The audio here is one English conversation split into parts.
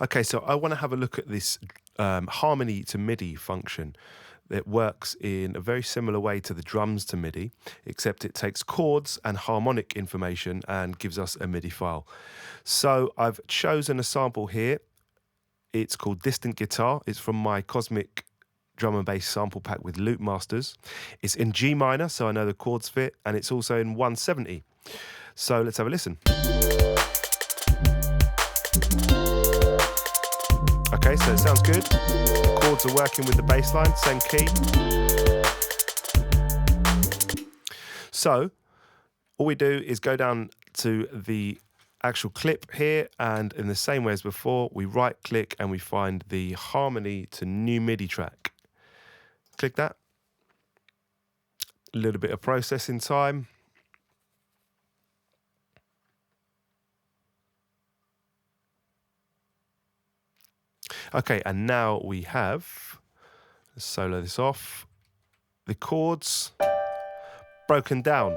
Okay, so I want to have a look at this harmony to MIDI function. It works in a very similar way to the drums to MIDI, except it takes chords and harmonic information and gives us a MIDI file. So I've chosen a sample here. It's called Distant Guitar. It's from my Cosmic drum and bass sample pack with loop masters. It's in G minor, so I know the chords fit, and it's also in 170. So let's have a listen. Okay, so it sounds good. The chords are working with the bass line, same key. So all we do is go down to the actual clip here, and in the same way as before, we right click and we find the harmony to new MIDI track. Click that. A little bit of processing time. Okay, and now we have, let's solo this off, the chords broken down.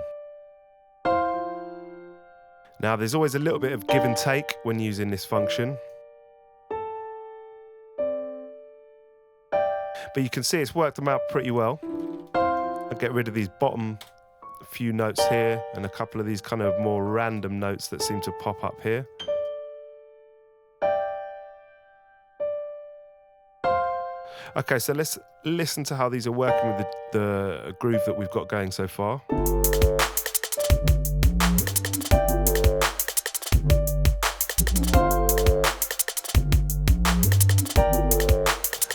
Now there's always a little bit of give and take when using this function. But you can see it's worked them out pretty well. I'll get rid of these bottom few notes here and a couple of these kind of more random notes that seem to pop up here. Okay, so let's listen to how these are working with the groove that we've got going so far.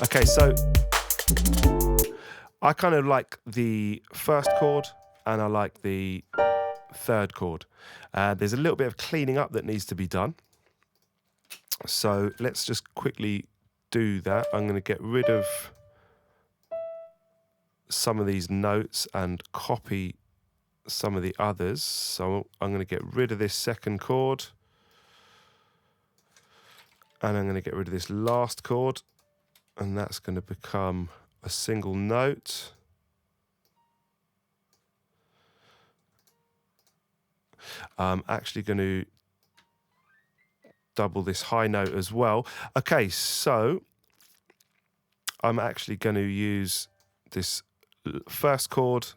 Okay, so I kind of like the first chord and I like the third chord. There's a little bit of cleaning up that needs to be done. So let's just quickly do that. I'm going to get rid of some of these notes and copy some of the others. So I'm going to get rid of this second chord and I'm going to get rid of this last chord, and that's going to become a single note. I'm actually going to double this high note as well. Okay, so I'm actually going to use this first chord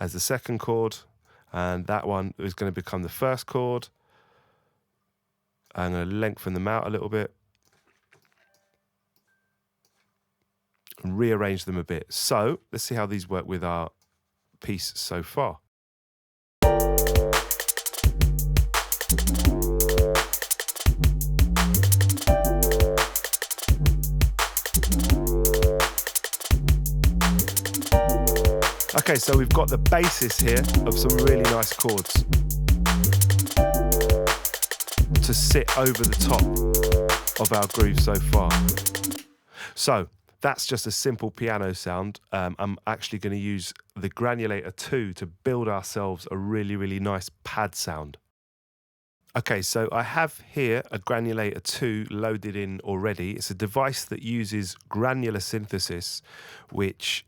as the second chord, and that one is going to become the first chord. I'm going to lengthen them out a little bit and rearrange them a bit. So let's see how these work with our piece so far. Okay, so we've got the basis here of some really nice chords to sit over the top of our groove so far. So that's just a simple piano sound. I'm actually going to use the Granulator 2 to build ourselves a really, really nice pad sound. Okay, so I have here a Granulator 2 loaded in already. It's a device that uses granular synthesis, which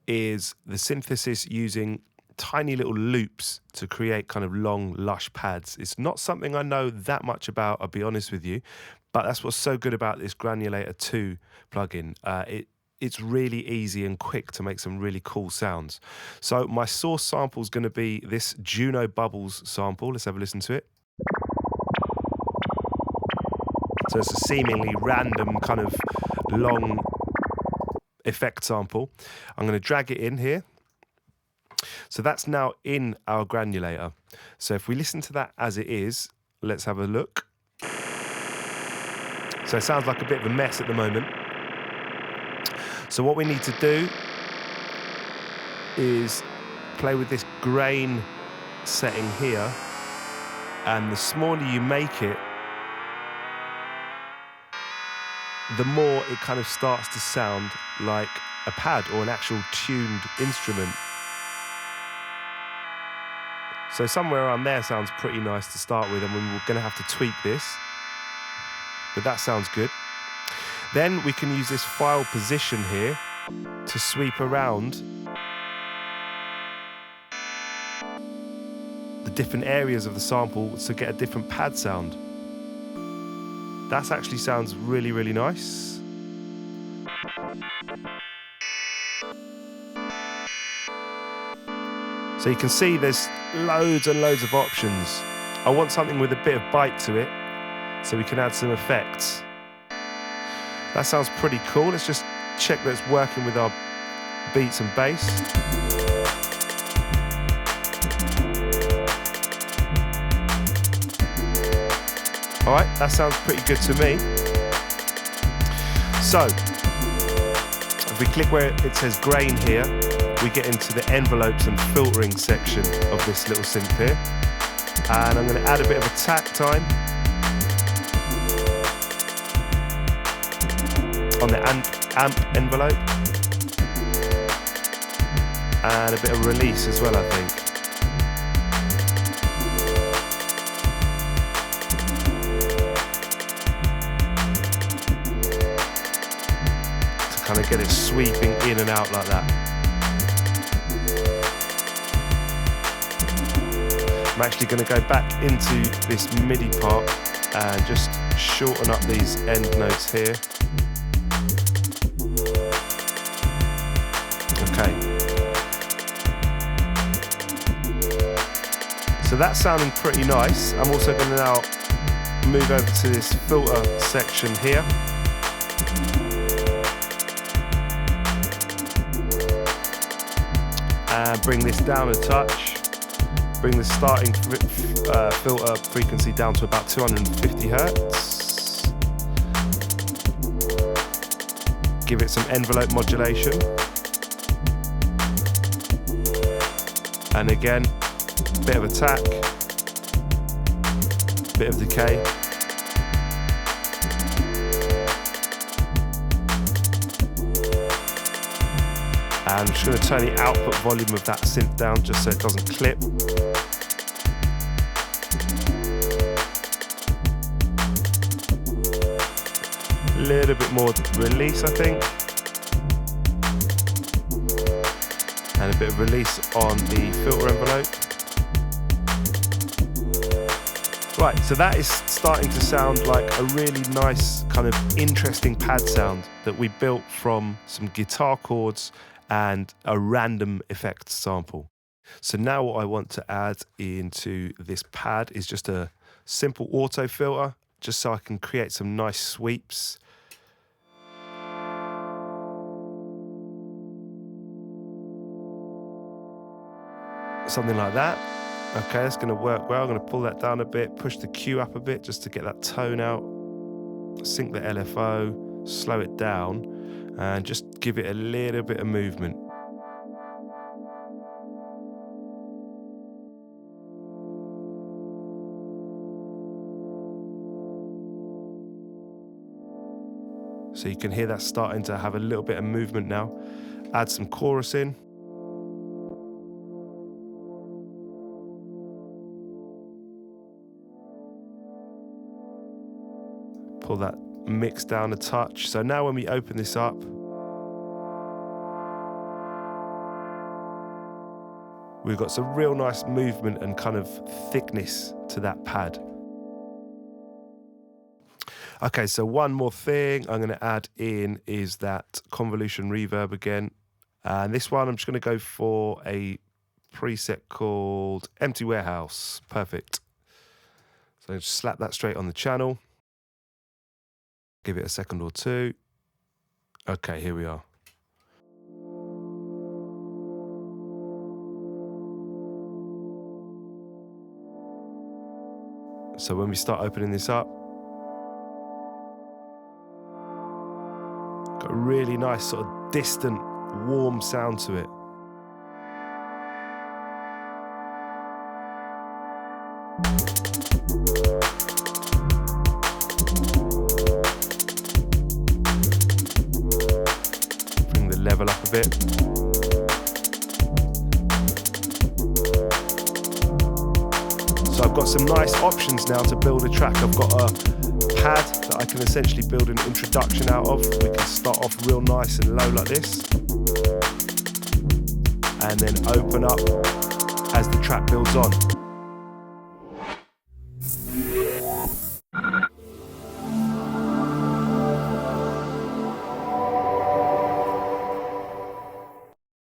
is the synthesis using tiny little loops to create kind of long, lush pads. It's not something I know that much about, I'll be honest with you, but that's what's so good about this Granulator 2 plugin. It's really easy and quick to make some really cool sounds. So my source sample is going to be this Juno Bubbles sample. Let's have a listen to it. So it's a seemingly random kind of long effect sample. I'm going to drag it in here. So that's now in our granulator. So if we listen to that as it is, let's have a look. So it sounds like a bit of a mess at the moment. So what we need to do is play with this grain setting here, and the smaller you make it, the more it kind of starts to sound like a pad or an actual tuned instrument. So somewhere around there sounds pretty nice to start with, and we're going to have to tweak this, but that sounds good. Then we can use this file position here to sweep around the different areas of the sample to get a different pad sound. That actually sounds really, really nice. So you can see there's loads and loads of options. I want something with a bit of bite to it, so we can add some effects. That sounds pretty cool. Let's just check that it's working with our beats and bass. All right, that sounds pretty good to me. So, if we click where it says grain here, we get into the envelopes and filtering section of this little synth here. And I'm going to add a bit of attack time on the amp envelope. And a bit of release as well, I think. To kind of get it sweeping in and out like that. I'm actually going to go back into this MIDI part and just shorten up these end notes here. Okay. So that's sounding pretty nice. I'm also going to now move over to this filter section here. And bring this down a touch. Bring the starting filter frequency down to about 250 Hertz. Give it some envelope modulation. And again, bit of attack, bit of decay. And I'm just going to turn the output volume of that synth down just so it doesn't clip. A little bit more release, I think. And a bit of release on the filter envelope. Right, so that is starting to sound like a really nice, kind of interesting pad sound that we built from some guitar chords and a random effects sample. So now what I want to add into this pad is just a simple auto filter, just so I can create some nice sweeps. Something like that. Okay, that's going to work well. I'm going to pull that down a bit, push the Q up a bit just to get that tone out, sync the LFO, slow it down, and just give it a little bit of movement. So you can hear that starting to have a little bit of movement now. Add some chorus in. Pull that mix down a touch. So now when we open this up, we've got some real nice movement and kind of thickness to that pad. Okay, so one more thing I'm going to add in is that convolution reverb again. And this one I'm just going to go for a preset called Empty Warehouse. Perfect. So just slap that straight on the channel. Give it a second or two. Okay, here we are. So when we start opening this up, got a really nice sort of distant, warm sound to it. Bring the level up a bit. So I've got some nice options now to build a track. I've got a pad that I can essentially build an introduction out of. We can start off real nice and low like this, and then open up as the track builds on.